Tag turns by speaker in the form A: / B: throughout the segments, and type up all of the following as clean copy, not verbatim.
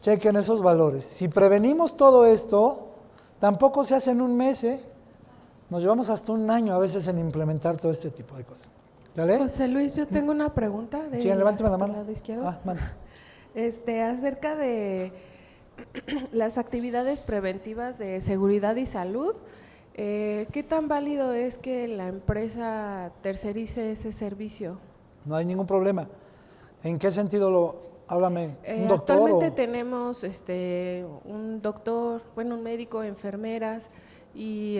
A: chequen esos valores. Si prevenimos todo esto, tampoco se hace en un mes, ¿eh? Nos llevamos hasta un año a veces en implementar todo este tipo de cosas. ¿Dale?
B: José Luis, yo tengo una pregunta.
A: ¿Quién? Levánteme la mano.
B: Lado izquierdo.
A: Manda.
B: Acerca de las actividades preventivas de seguridad y salud, ¿qué tan válido es que la empresa tercerice ese servicio?
A: No hay ningún problema. ¿En qué sentido háblame? ¿Un doctor?
B: Actualmente tenemos un doctor, un médico, enfermeras, y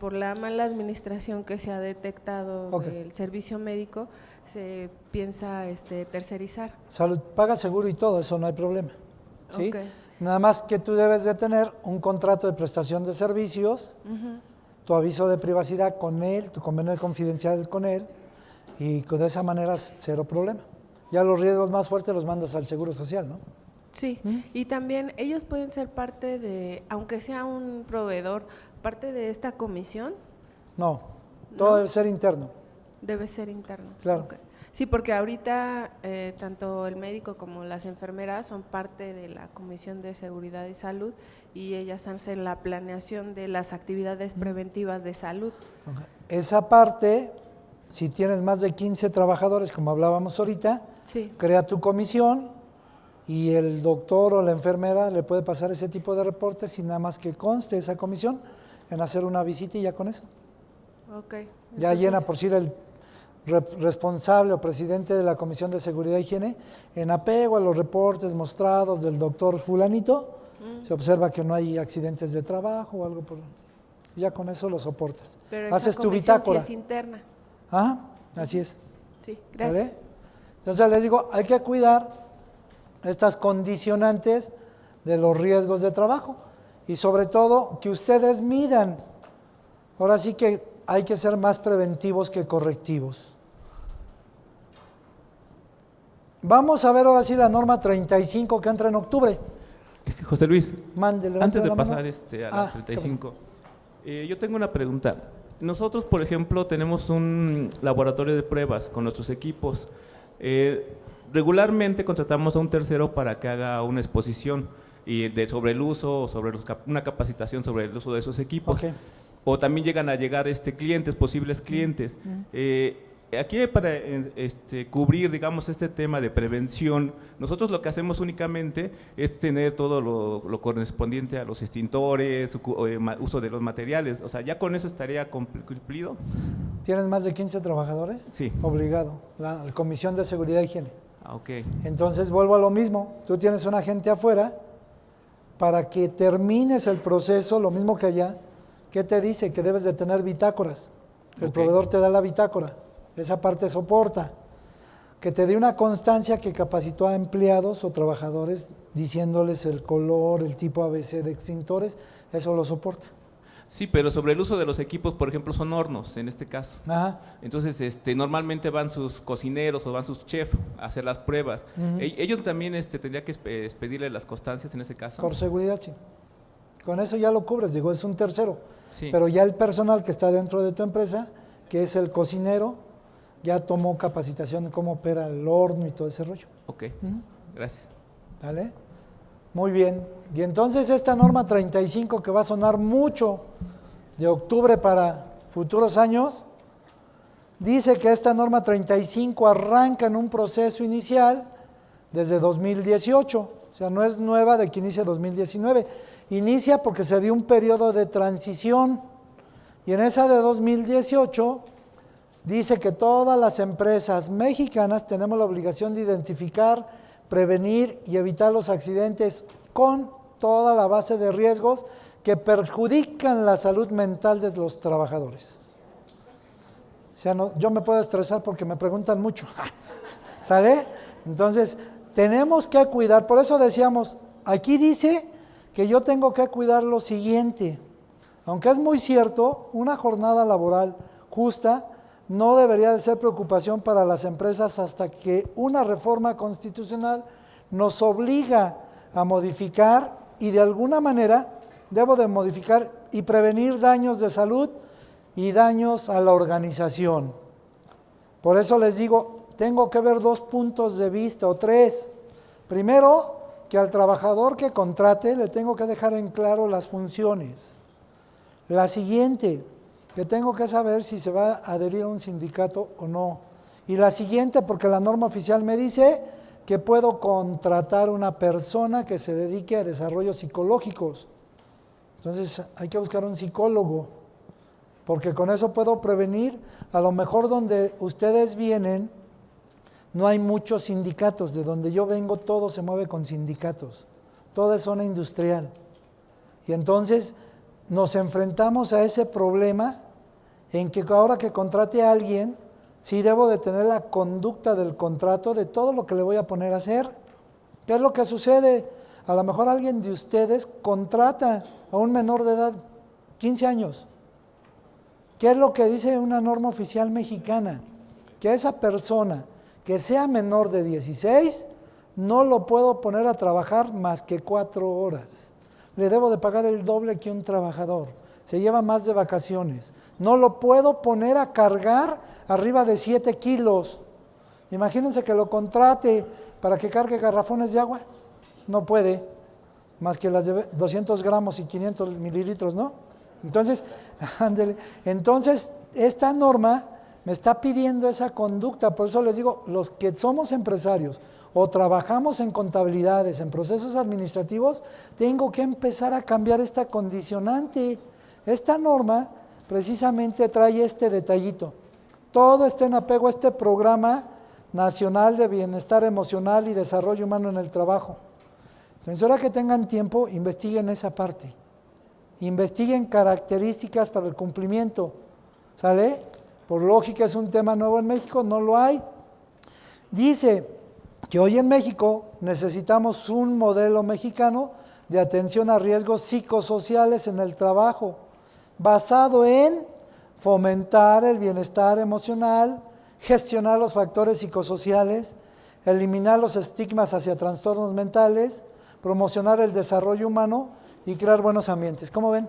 B: por la mala administración que se ha detectado del servicio médico, se piensa tercerizar.
A: Salud paga seguro y todo, eso no hay problema. ¿Sí?
B: Okay.
A: Nada más que tú debes de tener un contrato de prestación de servicios, tu aviso de privacidad con él, tu convenio de confidencialidad con él, y de esa manera cero problema. Ya los riesgos más fuertes los mandas al Seguro Social, ¿no?
B: Sí, y también ellos pueden ser parte de, aunque sea un proveedor, parte de esta comisión.
A: No, todo debe ser interno.
B: Debe ser interno.
A: Claro.
B: Okay. Sí, porque ahorita tanto el médico como las enfermeras son parte de la Comisión de Seguridad y Salud, y ellas hacen la planeación de las actividades preventivas de salud.
A: Okay. Esa parte, si tienes más de 15 trabajadores, como hablábamos ahorita,
B: sí,
A: crea tu comisión y el doctor o la enfermera le puede pasar ese tipo de reportes sin nada más que conste esa comisión en hacer una visita y ya con eso.
B: Okay.
A: Ya llena por sí el responsable o presidente de la Comisión de Seguridad e Higiene, en apego a los reportes mostrados del doctor fulanito, se observa que no hay accidentes de trabajo o algo por... Ya con eso lo soportas.
B: Pero
A: haces
B: esa
A: tu bitácora.
B: Sí es interna.
A: Así es.
B: Sí, gracias.
A: ¿Vale? Entonces les digo, hay que cuidar estas condicionantes de los riesgos de trabajo y sobre todo que ustedes midan. Ahora sí que hay que ser más preventivos que correctivos. Vamos a ver ahora sí la norma 35 que entra en octubre.
C: José Luis,
A: Mándele,
C: antes de
A: la
C: pasar
A: mano.
C: a la 35, yo tengo una pregunta. Nosotros, por ejemplo, tenemos un laboratorio de pruebas con nuestros equipos. Regularmente contratamos a un tercero para que haga una exposición sobre el uso, sobre una capacitación sobre el uso de esos equipos.
A: Okay.
C: O también llegan a llegar posibles clientes. Aquí para cubrir, digamos, este tema de prevención, nosotros lo que hacemos únicamente es tener todo lo correspondiente a los extintores, uso de los materiales. O sea, ¿ya con eso estaría cumplido?
A: ¿Tienes más de 15 trabajadores?
C: Sí.
A: Obligado, la Comisión de Seguridad e Higiene.
C: Ok.
A: Entonces vuelvo a lo mismo, tú tienes un agente afuera para que termines el proceso, lo mismo que allá. ¿Qué te dice? Que debes de tener bitácoras. El proveedor te da la bitácora, esa parte soporta. Que te dé una constancia que capacitó a empleados o trabajadores diciéndoles el color, el tipo ABC de extintores, eso lo soporta.
C: Sí, pero sobre el uso de los equipos, por ejemplo, son hornos en este caso.
A: Ajá.
C: Entonces, normalmente van sus cocineros o van sus chefs a hacer las pruebas. Ellos también tendría que expedirle las constancias en ese caso.
A: Por seguridad, sí. Con eso ya lo cubres, digo, es un tercero.
C: Sí.
A: Pero ya el personal que está dentro de tu empresa, que es el cocinero, ya tomó capacitación de cómo opera el horno y todo ese rollo.
C: Ok, gracias.
A: ¿Vale? Muy bien. Y entonces esta norma 35 que va a sonar mucho de octubre para futuros años, dice que esta norma 35 arranca en un proceso inicial desde 2018. O sea, no es nueva de que inicie 2019. Inicia porque se dio un periodo de transición. Y en esa de 2018 dice que todas las empresas mexicanas tenemos la obligación de identificar, prevenir y evitar los accidentes con toda la base de riesgos que perjudican la salud mental de los trabajadores. O sea, no, yo me puedo estresar porque me preguntan mucho, ¿sale? Entonces, tenemos que cuidar, por eso decíamos, aquí dice que yo tengo que cuidar lo siguiente, aunque es muy cierto, una jornada laboral justa no debería de ser preocupación para las empresas hasta que una reforma constitucional nos obliga a modificar y de alguna manera debo de modificar y prevenir daños de salud y daños a la organización. Por eso les digo, tengo que ver 2 puntos de vista o 3. Primero, que al trabajador que contrate le tengo que dejar en claro las funciones. La siguiente, que tengo que saber si se va a adherir a un sindicato o no. Y la siguiente, porque la norma oficial me dice que puedo contratar una persona que se dedique a desarrollos psicológicos. Entonces hay que buscar un psicólogo, porque con eso puedo prevenir. A lo mejor donde ustedes vienen no hay muchos sindicatos, de donde yo vengo todo se mueve con sindicatos, toda es zona industrial. Y entonces nos enfrentamos a ese problema en que ahora que contrate a alguien, sí debo de tener la conducta del contrato de todo lo que le voy a poner a hacer. ¿Qué es lo que sucede? A lo mejor alguien de ustedes contrata a un menor de edad, 15 años. ¿Qué es lo que dice una norma oficial mexicana? Que esa persona que sea menor de 16, no lo puedo poner a trabajar más que 4 horas. Le debo de pagar el doble que un trabajador. Se lleva más de vacaciones. No lo puedo poner a cargar arriba de 7 kilos. Imagínense que lo contrate para que cargue garrafones de agua. No puede, más que las de 200 gramos y 500 mililitros, ¿no? Entonces, ándele. Entonces, esta norma me está pidiendo esa conducta. Por eso les digo, los que somos empresarios o trabajamos en contabilidades, en procesos administrativos, tengo que empezar a cambiar esta condicionante. Esta norma precisamente trae este detallito. Todo está en apego a este Programa Nacional de Bienestar Emocional y Desarrollo Humano en el Trabajo. Entonces, ahora que tengan tiempo, investiguen esa parte. Investiguen características para el cumplimiento. ¿Sale? Por lógica es un tema nuevo en México, no lo hay. Dice que hoy en México necesitamos un modelo mexicano de atención a riesgos psicosociales en el trabajo, basado en fomentar el bienestar emocional, gestionar los factores psicosociales, eliminar los estigmas hacia trastornos mentales, promocionar el desarrollo humano y crear buenos ambientes. ¿Cómo ven?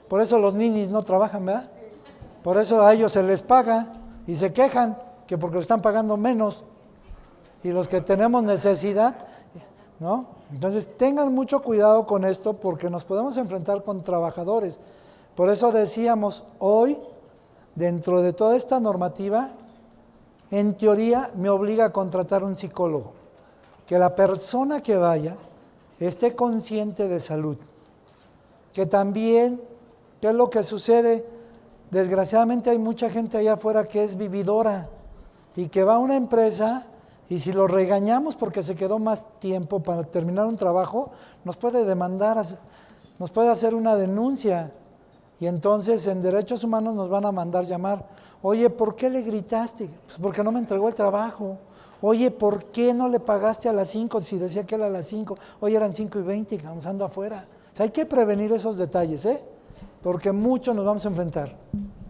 A: Por eso los ninis no trabajan, ¿verdad? Por eso a ellos se les paga y se quejan que porque le están pagando menos. Y los que tenemos necesidad, ¿no? Entonces tengan mucho cuidado con esto porque nos podemos enfrentar con trabajadores. Por eso decíamos, hoy, dentro de toda esta normativa, en teoría me obliga a contratar un psicólogo. Que la persona que vaya esté consciente de salud. Que también, ¿qué es lo que sucede? Desgraciadamente hay mucha gente allá afuera que es vividora y que va a una empresa y si lo regañamos porque se quedó más tiempo para terminar un trabajo, nos puede demandar, nos puede hacer una denuncia y entonces en derechos humanos nos van a mandar llamar. Oye, ¿por qué le gritaste? Pues porque no me entregó el trabajo. Oye, ¿por qué no le pagaste a las 5 si decía que era a las 5? Hoy eran 5:20 y vamos ando afuera. O sea, hay que prevenir esos detalles, porque mucho nos vamos a enfrentar.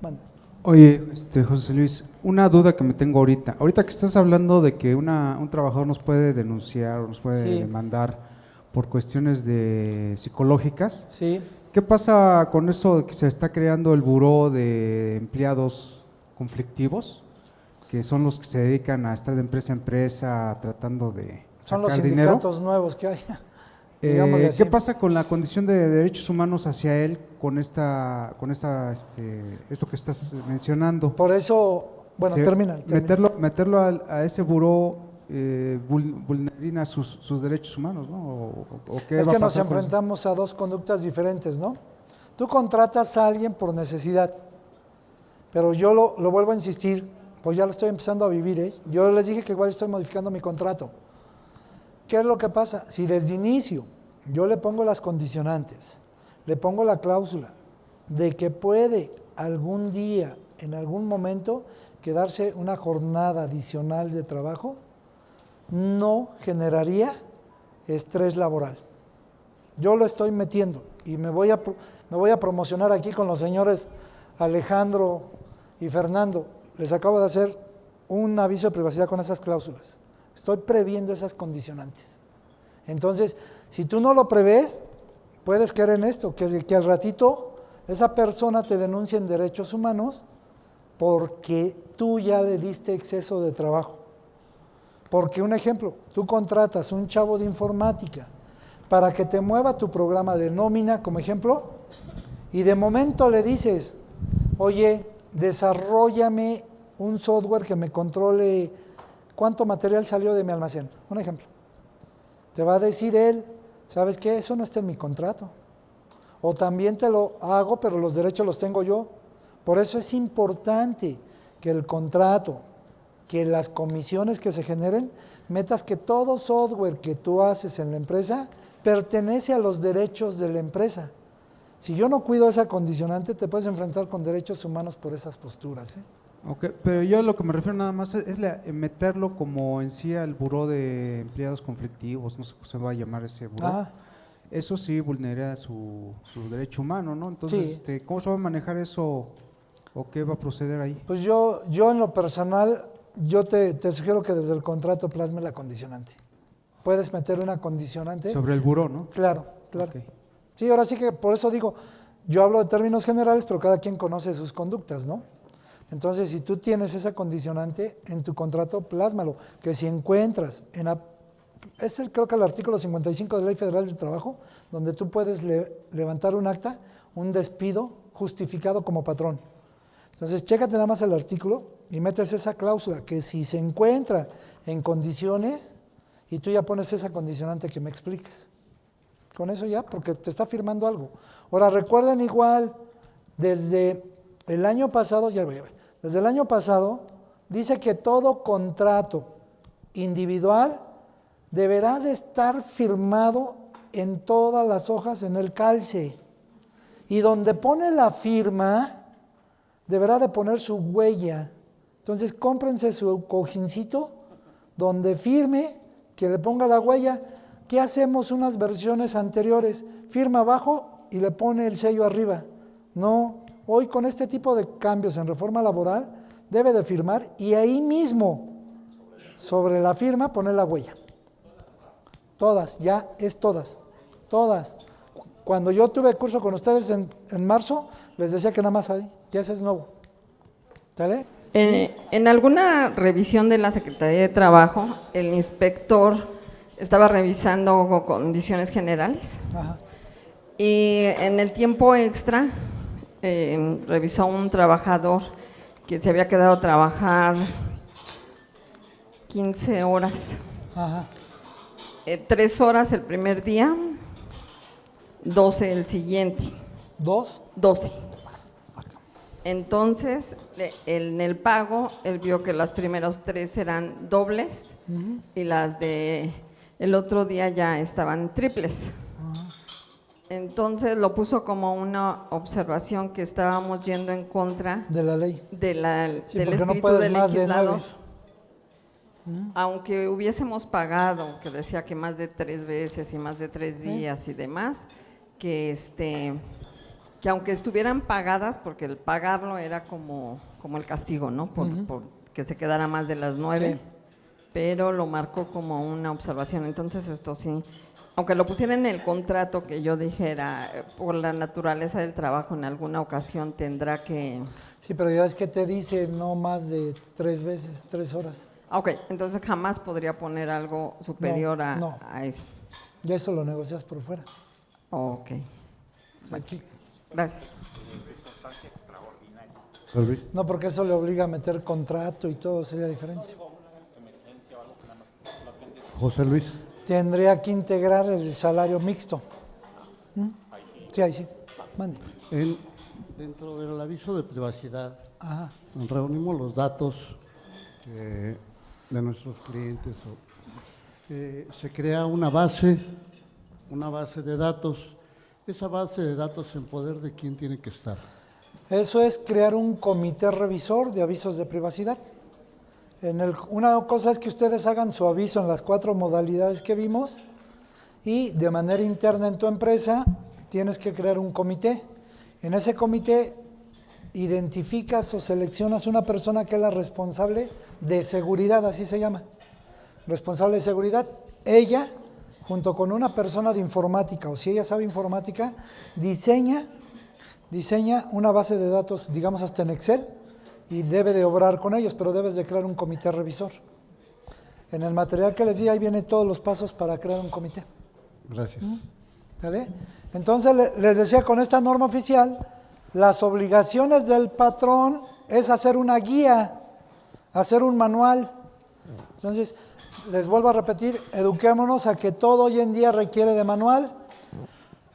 A: Bueno.
D: Oye, José Luis, una duda que me tengo ahorita. Ahorita que estás hablando de que un trabajador nos puede denunciar o nos puede demandar por cuestiones psicológicas.
A: Sí.
D: ¿Qué pasa con esto de que se está creando el buró de empleados conflictivos? Que son los que se dedican a estar de empresa a empresa tratando de
A: son los
D: sacar
A: sindicatos
D: dinero.
A: Nuevos que hay.
D: ¿Qué pasa con la condición de derechos humanos hacia él con esto que estás mencionando?
A: Por eso, bueno, termina.
D: Meterlo a ese buró vulnera sus derechos humanos, ¿no? ¿O qué
A: es
D: va
A: que
D: a
A: nos
D: pasar con
A: enfrentamos a dos conductas diferentes, ¿no? Tú contratas a alguien por necesidad, pero yo lo vuelvo a insistir, pues ya lo estoy empezando a vivir, Yo les dije que igual estoy modificando mi contrato. ¿Qué es lo que pasa? Si desde inicio yo le pongo las condicionantes, le pongo la cláusula de que puede algún día, en algún momento, quedarse una jornada adicional de trabajo, no generaría estrés laboral. Yo lo estoy metiendo y me voy a promocionar aquí con los señores Alejandro y Fernando. Les acabo de hacer un aviso de privacidad con esas cláusulas. Estoy previendo esas condicionantes. Entonces, si tú no lo prevés, puedes caer en esto, que al ratito esa persona te denuncia en derechos humanos porque tú ya le diste exceso de trabajo. Porque un ejemplo, tú contratas un chavo de informática para que te mueva tu programa de nómina, como ejemplo, y de momento le dices, oye, desarróllame un software que me controle cuánto material salió de mi almacén, un ejemplo. Te va a decir él, ¿sabes qué? Eso no está en mi contrato. O también te lo hago, pero los derechos los tengo yo. Por eso es importante que el contrato, que las comisiones que se generen, metas que todo software que tú haces en la empresa pertenece a los derechos de la empresa. Si yo no cuido esa condicionante, te puedes enfrentar con derechos humanos por esas posturas, ¿eh?
D: Ok, pero yo a lo que me refiero nada más es meterlo como en sí al buró de empleados conflictivos, no sé cómo se va a llamar ese buró.
A: Ah,
D: Eso sí vulnera su derecho humano, ¿no? Entonces,
A: sí.
D: ¿cómo se va a manejar eso o qué va a proceder ahí?
A: Pues yo en lo personal, yo te sugiero que desde el contrato plasme la condicionante. Puedes meter una condicionante.
D: Sobre el buró, ¿no?
A: Claro, claro.
D: Ok.
A: Sí, ahora sí que por eso digo, yo hablo de términos generales, pero cada quien conoce sus conductas, ¿no? Entonces, si tú tienes esa condicionante en tu contrato, plásmalo. Que si encuentras, creo que el artículo 55 de la Ley Federal del Trabajo, donde tú puedes levantar un acta, un despido justificado como patrón. Entonces, chécate nada más el artículo y metes esa cláusula, que si se encuentra en condiciones, y tú ya pones esa condicionante que me expliques. Con eso ya, porque te está firmando algo. Ahora, recuerden igual, desde el año pasado, desde el año pasado, dice que todo contrato individual deberá de estar firmado en todas las hojas en el calce. Y donde pone la firma, deberá de poner su huella. Entonces, cómprense su cojincito donde firme, que le ponga la huella. ¿Qué hacemos unas versiones anteriores? Firma abajo y le pone el sello arriba. No, hoy con este tipo de cambios en reforma laboral, debe de firmar y ahí mismo, sobre la firma, poner la huella. Todas, ya es todas. Cuando yo tuve curso con ustedes en marzo, les decía que nada más ahí, ya ese es nuevo. ¿Sale?
E: En alguna revisión de la Secretaría de Trabajo, el inspector estaba revisando condiciones generales.
A: Ajá.
E: Y en el tiempo extra revisó un trabajador que se había quedado a trabajar 15 horas.
A: Ajá.
E: 3 horas el primer día, 12 el siguiente.
A: ¿2?
E: 12. Entonces, en el pago, él vio que las primeras 3 eran dobles y las de el otro día ya estaban triples. Entonces lo puso como una observación que estábamos yendo en contra
A: de la ley.
E: Sí,
A: Sí,
E: del
A: porque
E: espíritu
A: no puedes
E: del
A: más de
E: legislador.
A: 9.
E: Aunque hubiésemos pagado, que decía que más de 3 veces y más de 3 días y demás, que aunque estuvieran pagadas, porque el pagarlo era como el castigo, ¿no? Por que se quedara más de las 9,
A: Sí.
E: Pero lo marcó como una observación. Entonces esto sí, aunque lo pusiera en el contrato que yo dijera, por la naturaleza del trabajo en alguna ocasión tendrá que…
A: Sí, pero ya es que te dice no más de 3 veces, 3 horas.
E: Ok, entonces jamás podría poner algo superior
A: No.
E: a eso.
A: Ya eso lo negocias por fuera.
E: Ok,
A: Aquí.
E: gracias.
A: No, porque eso le obliga a meter contrato y todo, sería diferente.
F: José Luis.
A: Tendría que integrar el salario mixto. Sí, ahí sí. Mande.
F: Dentro del aviso de privacidad,
A: Ajá.
F: reunimos los datos de nuestros clientes. Se crea una base de datos. Esa base de datos, ¿en poder de quién tiene que estar?
A: Eso es crear un comité revisor de avisos de privacidad. Una cosa es que ustedes hagan su aviso en las 4 modalidades que vimos y de manera interna en tu empresa tienes que crear un comité. En ese comité identificas o seleccionas una persona que es la responsable de seguridad, así se llama, responsable de seguridad. Ella, junto con una persona de informática, o si ella sabe informática, diseña una base de datos, digamos hasta en Excel, y debe de obrar con ellos, pero debes de crear un comité revisor. En el material que les di, ahí vienen todos los pasos para crear un comité.
F: Gracias.
A: ¿Sale? Entonces, les decía, con esta norma oficial, las obligaciones del patrón es hacer una guía, hacer un manual. Entonces, les vuelvo a repetir, eduquémonos a que todo hoy en día requiere de manual.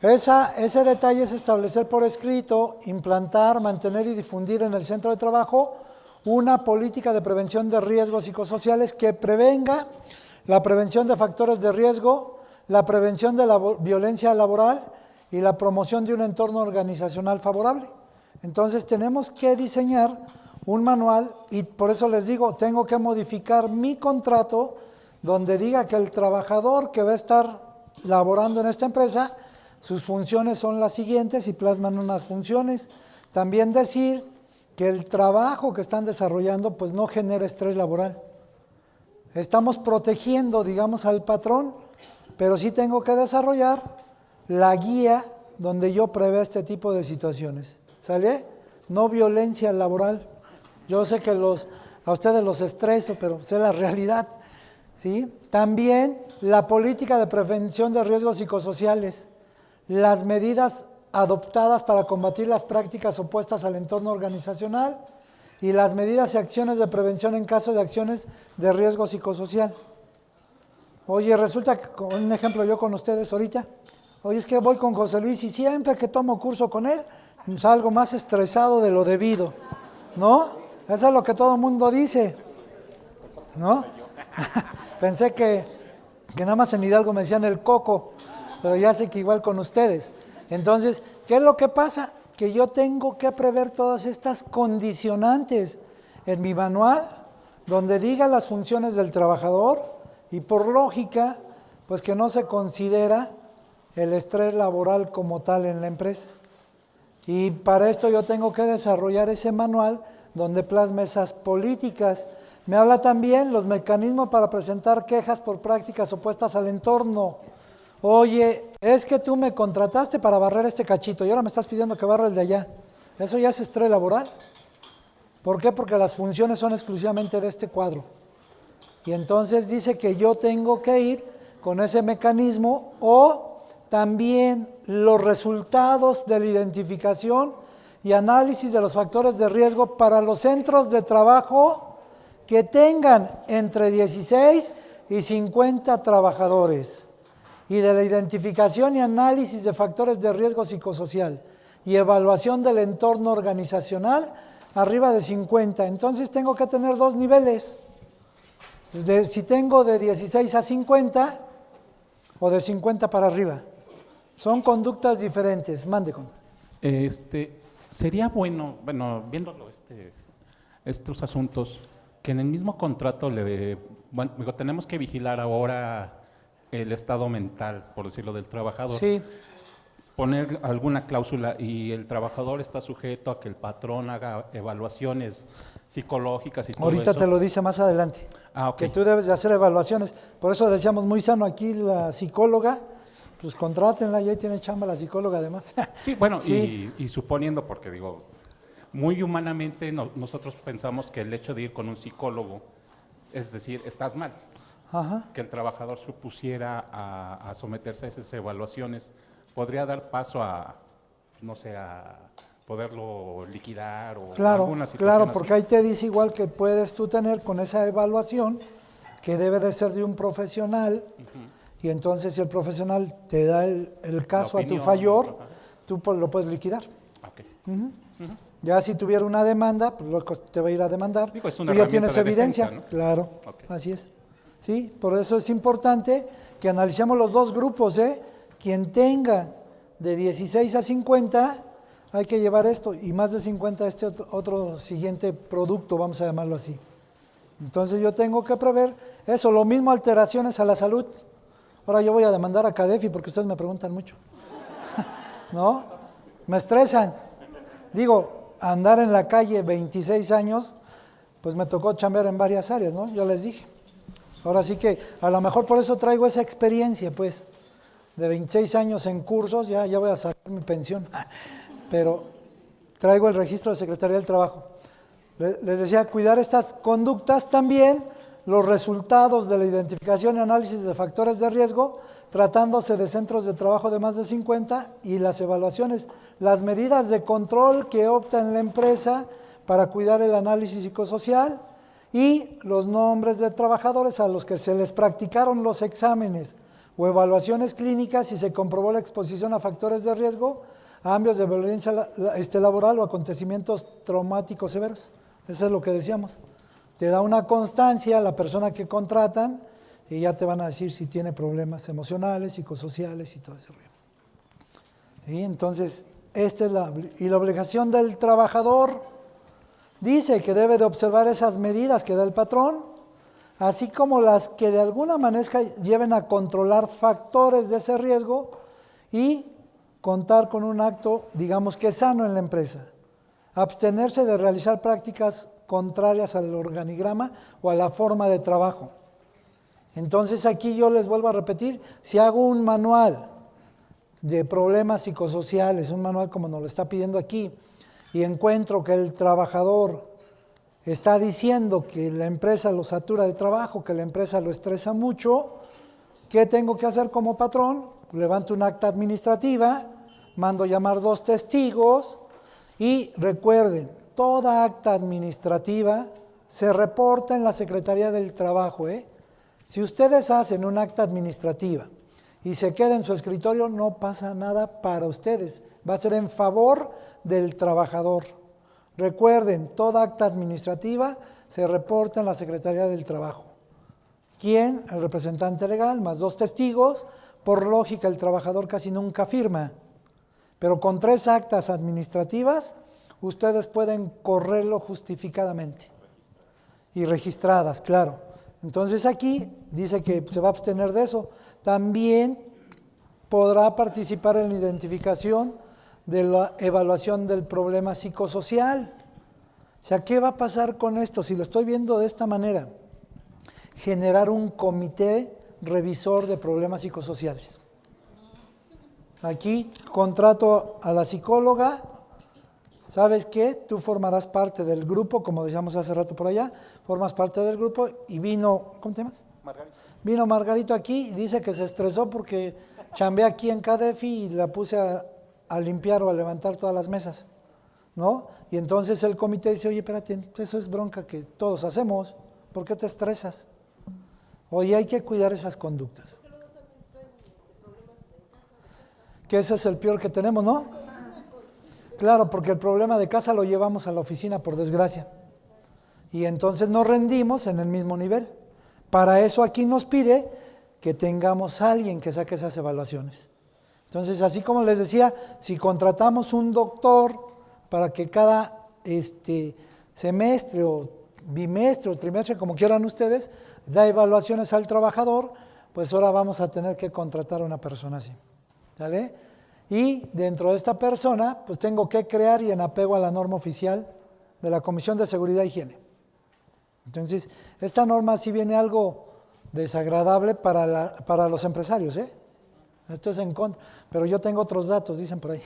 A: Ese detalle es establecer por escrito, implantar, mantener y difundir en el centro de trabajo una política de prevención de riesgos psicosociales que prevenga la prevención de factores de riesgo, la prevención de la violencia laboral y la promoción de un entorno organizacional favorable. Entonces tenemos que diseñar un manual y por eso les digo, tengo que modificar mi contrato donde diga que el trabajador que va a estar laborando en esta empresa, sus funciones son las siguientes y plasman unas funciones. También decir que el trabajo que están desarrollando pues no genera estrés laboral. Estamos protegiendo, digamos, al patrón, pero sí tengo que desarrollar la guía donde yo prevé este tipo de situaciones. ¿Sale? No violencia laboral. Yo sé que a ustedes los estreso, pero sé la realidad. ¿Sí? También la política de prevención de riesgos psicosociales, las medidas adoptadas para combatir las prácticas opuestas al entorno organizacional y las medidas y acciones de prevención en caso de acciones de riesgo psicosocial. Oye, resulta que, un ejemplo yo con ustedes ahorita, oye, es que voy con José Luis y siempre que tomo curso con él, salgo más estresado de lo debido, ¿no? Eso es lo que todo el mundo dice, ¿no? Pensé que nada más en Hidalgo me decían el coco, pero ya sé que igual con ustedes. Entonces, ¿qué es lo que pasa? Que yo tengo que prever todas estas condicionantes en mi manual, donde diga las funciones del trabajador y por lógica, pues que no se considera el estrés laboral como tal en la empresa. Y para esto yo tengo que desarrollar ese manual donde plasme esas políticas. Me habla también los mecanismos para presentar quejas por prácticas opuestas al entorno. Oye, es que tú me contrataste para barrer este cachito y ahora me estás pidiendo que barra el de allá. Eso ya es estrés laboral. ¿Por qué? Porque las funciones son exclusivamente de este cuadro. Y entonces dice que yo tengo que ir con ese mecanismo o también los resultados de la identificación y análisis de los factores de riesgo para los centros de trabajo que tengan entre 16 y 50 trabajadores y de la identificación y análisis de factores de riesgo psicosocial y evaluación del entorno organizacional arriba de 50. Entonces tengo que tener dos niveles, si tengo de 16 a 50 o de 50 para arriba. Son conductas diferentes. Mande con.
G: Sería bueno, viéndolo estos asuntos, que en el mismo contrato tenemos que vigilar ahora el estado mental, por decirlo, del trabajador.
A: Sí.
G: Poner alguna cláusula y el trabajador está sujeto a que el patrón haga evaluaciones psicológicas y todo
A: Ahorita
G: eso.
A: te lo dice más adelante.
G: Ok.
A: Que tú debes de hacer evaluaciones. Por eso decíamos muy sano aquí la psicóloga, pues contrátenla y ahí tiene chamba la psicóloga además.
G: Sí, bueno,
A: Sí.
G: Y suponiendo, porque digo, muy humanamente nosotros pensamos que el hecho de ir con un psicólogo, es decir, estás mal.
A: Ajá.
G: Que el trabajador se pusiera a someterse a esas evaluaciones, podría dar paso a, no sé, a poderlo liquidar o alguna situación
A: Claro,
G: así.
A: porque ahí te dice igual que puedes tú tener con esa evaluación, que debe de ser de un profesional, y entonces si el profesional te da el caso a tu favor, tú lo puedes liquidar.
G: Okay.
A: Ya si tuviera una demanda, pues luego te va a ir a demandar.
G: Digo, es
A: Tú
G: una
A: ya
G: herramienta
A: tienes
G: de
A: evidencia,
G: defensa, ¿no?
A: Claro,
G: Ok.
A: así es. Sí, por eso es importante que analicemos los dos grupos, ¿eh? Quien tenga de 16 a 50, hay que llevar esto, y más de 50 este otro siguiente producto, vamos a llamarlo así. Entonces yo tengo que prever eso, lo mismo alteraciones a la salud. Ahora yo voy a demandar a CADEFI porque ustedes me preguntan mucho. ¿No? Me estresan. Digo, andar en la calle 26 años, pues me tocó chambear en varias áreas, ¿no? Yo les dije. Ahora sí que a lo mejor por eso traigo esa experiencia, pues, de 26 años en cursos, ya voy a sacar mi pensión, pero traigo el registro de Secretaría del Trabajo. Les decía, cuidar estas conductas también, los resultados de la identificación y análisis de factores de riesgo, tratándose de centros de trabajo de más de 50, y las evaluaciones, las medidas de control que opta en la empresa para cuidar el análisis psicosocial y los nombres de trabajadores a los que se les practicaron los exámenes o evaluaciones clínicas y se comprobó la exposición a factores de riesgo, a cambios de violencia laboral o acontecimientos traumáticos severos. Eso es lo que decíamos. Te da una constancia a la persona que contratan y ya te van a decir si tiene problemas emocionales, psicosociales y todo ese rollo. ¿Sí? Entonces, esta es la obligación del trabajador. Dice que debe de observar esas medidas que da el patrón, así como las que de alguna manera lleven a controlar factores de ese riesgo y contar con un acto, digamos que sano en la empresa. Abstenerse de realizar prácticas contrarias al organigrama o a la forma de trabajo. Entonces aquí yo les vuelvo a repetir, si hago un manual de problemas psicosociales, un manual como nos lo está pidiendo aquí, y encuentro que el trabajador está diciendo que la empresa lo satura de trabajo, que la empresa lo estresa mucho, ¿qué tengo que hacer como patrón? Levanto un acta administrativa, mando llamar 2 testigos y recuerden, toda acta administrativa se reporta en la Secretaría del Trabajo. Si ustedes hacen un acta administrativa y se queda en su escritorio, no pasa nada para ustedes, va a ser en favor del trabajador. Recuerden, toda acta administrativa se reporta en la Secretaría del Trabajo. ¿Quién? El representante legal, más 2 testigos. Por lógica, el trabajador casi nunca firma, pero con 3 actas administrativas, ustedes pueden correrlo justificadamente. Y registradas, claro. Entonces aquí dice que se va a abstener de eso. También podrá participar en la identificación de la evaluación del problema psicosocial. O sea, ¿qué va a pasar con esto? Si lo estoy viendo de esta manera, generar un comité revisor de problemas psicosociales. Aquí contrato a la psicóloga, ¿sabes qué? Tú formarás parte del grupo, como decíamos hace rato por allá, formas parte del grupo y vino, ¿cómo te llamas?
H: Margarito.
A: Vino Margarito aquí y dice que se estresó porque chambeé aquí en KDFI y la puse a limpiar o a levantar todas las mesas, ¿no? Y entonces el comité dice, oye, espérate, eso es bronca que todos hacemos, ¿por qué te estresas? Oye, hay que cuidar esas conductas. Que ese es el peor que tenemos, ¿no? Claro, porque el problema de casa lo llevamos a la oficina, por desgracia. Y entonces nos rendimos en el mismo nivel. Para eso aquí nos pide que tengamos a alguien que saque esas evaluaciones. Entonces, así como les decía, si contratamos un doctor para que cada semestre o bimestre o trimestre, como quieran ustedes, da evaluaciones al trabajador, pues ahora vamos a tener que contratar a una persona así. ¿Vale? Y dentro de esta persona, pues tengo que crear y en apego a la norma oficial de la Comisión de Seguridad e Higiene. Entonces, esta norma sí viene algo desagradable para los empresarios, ¿eh? Esto es en contra, pero yo tengo otros datos, dicen por ahí.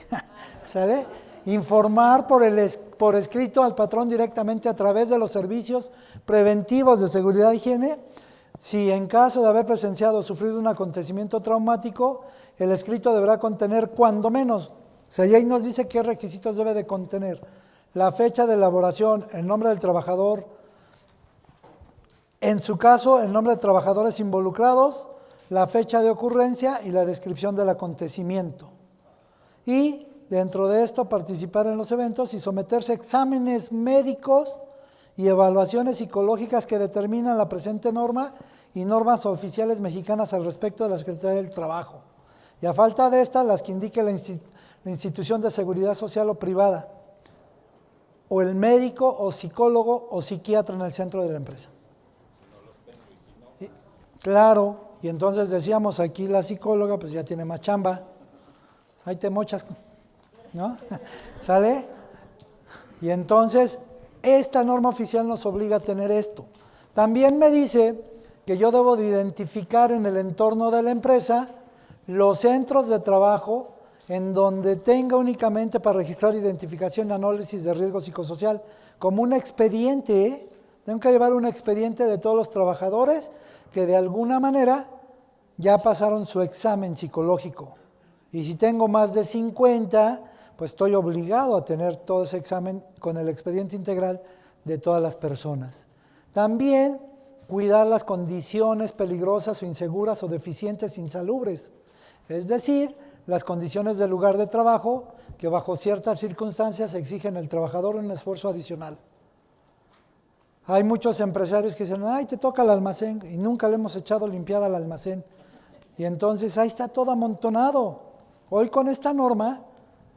A: ¿Sale? Informar por escrito al patrón directamente a través de los servicios preventivos de seguridad e higiene, si en caso de haber presenciado o sufrido un acontecimiento traumático, el escrito deberá contener cuando menos, o sea, y ahí nos dice qué requisitos debe de contener: la fecha de elaboración, el nombre del trabajador, en su caso, el nombre de trabajadores involucrados, la fecha de ocurrencia y la descripción del acontecimiento. Y dentro de esto, participar en los eventos y someterse a exámenes médicos y evaluaciones psicológicas que determinan la presente norma y normas oficiales mexicanas al respecto de la Secretaría del Trabajo. Y a falta de estas, las que indique la institución de seguridad social o privada, o el médico o psicólogo o psiquiatra en el centro de la empresa. Claro, y entonces decíamos aquí la psicóloga pues ya tiene más chamba, ahí te mochas, ¿no? ¿Sale? Y entonces esta norma oficial nos obliga a tener esto. También me dice que yo debo de identificar en el entorno de la empresa los centros de trabajo en donde tenga únicamente para registrar identificación y análisis de riesgo psicosocial, como un expediente, ¿eh? Tengo que llevar un expediente de todos los trabajadores que de alguna manera ya pasaron su examen psicológico. Y si tengo más de 50, pues estoy obligado a tener todo ese examen con el expediente integral de todas las personas. También cuidar las condiciones peligrosas o inseguras o deficientes insalubres, es decir, las condiciones del lugar de trabajo que bajo ciertas circunstancias exigen al trabajador un esfuerzo adicional. Hay muchos empresarios que dicen, ay, te toca el almacén, y nunca le hemos echado limpiada al almacén. Y entonces ahí está todo amontonado. Hoy con esta norma,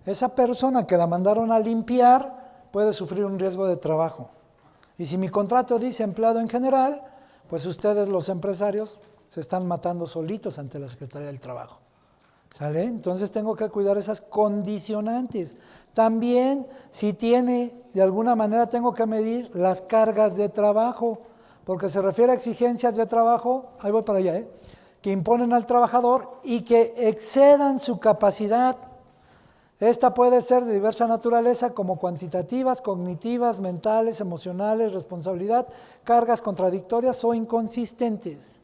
A: esa persona que la mandaron a limpiar puede sufrir un riesgo de trabajo. Y si mi contrato dice empleado en general, pues ustedes los empresarios se están matando solitos ante la Secretaría del Trabajo. ¿Sale? Entonces tengo que cuidar esas condicionantes. También, si tiene, de alguna manera tengo que medir las cargas de trabajo, porque se refiere a exigencias de trabajo, ahí voy para allá, que imponen al trabajador y que excedan su capacidad. Esta puede ser de diversa naturaleza, como cuantitativas, cognitivas, mentales, emocionales, responsabilidad, cargas contradictorias o inconsistentes.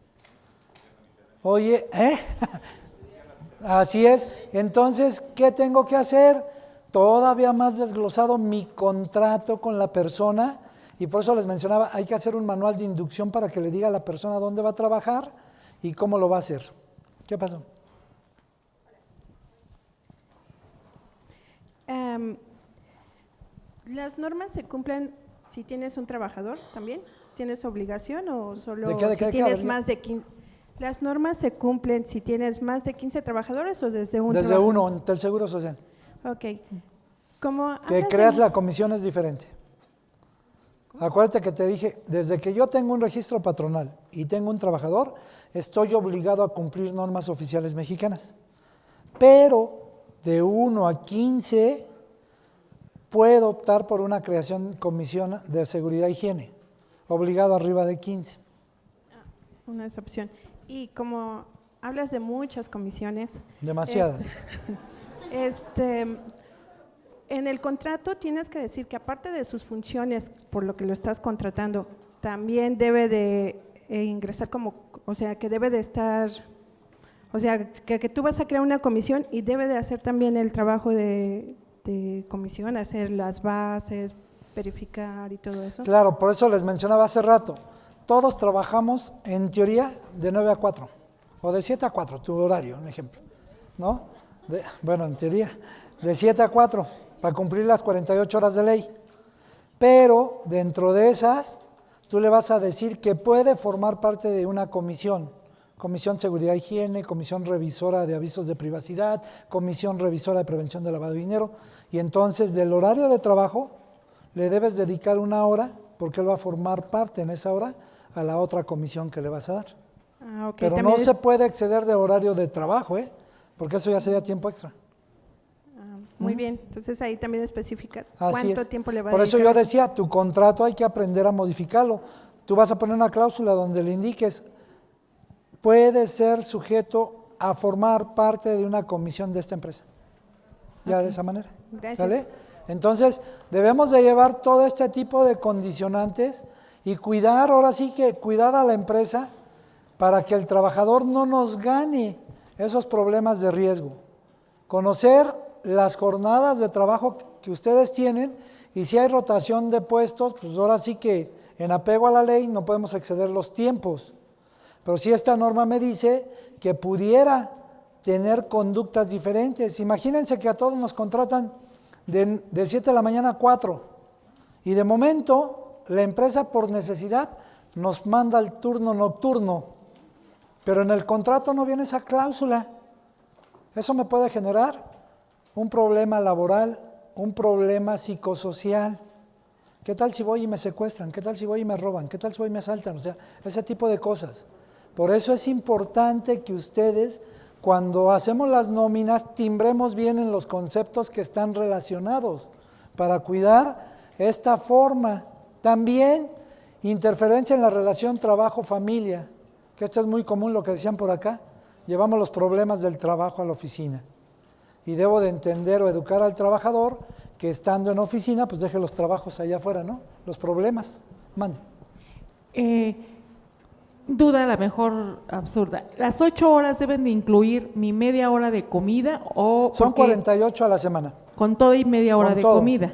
A: Oye, Así es. Entonces, ¿qué tengo que hacer? Todavía más desglosado mi contrato con la persona, y por eso les mencionaba, hay que hacer un manual de inducción para que le diga a la persona dónde va a trabajar y cómo lo va a hacer. ¿Qué pasó?
H: ¿Las normas se cumplen si tienes un trabajador también? ¿Tienes obligación o solo
A: ¿De qué,
H: si
A: qué,
H: tienes
A: qué?
H: más de 15? ¿Las normas se cumplen si tienes más de 15 trabajadores o desde un
A: Desde
H: trabajador?
A: uno, ante el Seguro Social.
H: Ok. Como
A: Que creas la comisión es diferente. Acuérdate que te dije, desde que yo tengo un registro patronal y tengo un trabajador, estoy obligado a cumplir normas oficiales mexicanas. Pero de 1 a 15 puedo optar por una creación comisión de seguridad e higiene, obligado arriba de 15.
H: una excepción. Y como hablas de muchas comisiones.
A: Demasiadas.
H: En el contrato tienes que decir que aparte de sus funciones, por lo que lo estás contratando, también debe de ingresar como, o sea, que debe de estar, o sea, que tú vas a crear una comisión y debe de hacer también el trabajo de comisión, hacer las bases, verificar y todo eso.
A: Claro, por eso les mencionaba hace rato, todos trabajamos en teoría de 9 a 4 o de 7 a 4, tu horario, un ejemplo, ¿no? Bueno, en teoría, de 7 a 4 para cumplir las 48 horas de ley, pero dentro de esas tú le vas a decir que puede formar parte de una comisión, comisión seguridad e higiene, comisión revisora de avisos de privacidad, comisión revisora de prevención de lavado de dinero, y entonces del horario de trabajo le debes dedicar una hora, porque él va a formar parte en esa hora a la otra comisión que le vas a dar.
H: Ah, okay.
A: Pero
H: También
A: no se puede exceder de horario de trabajo, porque eso ya sería tiempo extra.
H: Muy bien, entonces ahí también especificas
A: Así
H: cuánto
A: es.
H: tiempo le va a
A: Por eso
H: dedicar
A: yo
H: a eso.
A: decía, tu contrato hay que aprender a modificarlo. Tú vas a poner una cláusula donde le indiques, puede ser sujeto a formar parte de una comisión de esta empresa. Ya de esa manera.
H: Gracias.
A: ¿Sale? Entonces, debemos de llevar todo este tipo de condicionantes y cuidar, ahora sí que cuidar a la empresa para que el trabajador no nos gane esos problemas de riesgo. Conocer las jornadas de trabajo que ustedes tienen y si hay rotación de puestos, pues ahora sí que en apego a la ley no podemos exceder los tiempos. Pero si esta norma me dice que pudiera tener conductas diferentes. Imagínense que a todos nos contratan de 7 de la mañana a 4 y de momento la empresa por necesidad nos manda el turno nocturno, pero en el contrato no viene esa cláusula. Eso me puede generar un problema laboral, un problema psicosocial. ¿Qué tal si voy y me secuestran? ¿Qué tal si voy y me roban? ¿Qué tal si voy y me asaltan? O sea, ese tipo de cosas. Por eso es importante que ustedes, cuando hacemos las nóminas, timbremos bien en los conceptos que están relacionados para cuidar esta forma. También interferencia en la relación trabajo-familia, que esto es muy común, lo que decían por acá. Llevamos los problemas del trabajo a la oficina. Y debo de entender o educar al trabajador que estando en oficina, pues deje los trabajos allá afuera, ¿no? Los problemas. Mande.
I: duda a lo mejor absurda. ¿Las 8 horas deben de incluir mi media hora de comida o
A: Son
I: porque
A: 48 a la semana.
I: con todo y media hora
A: Con
I: de
A: todo.
I: comida?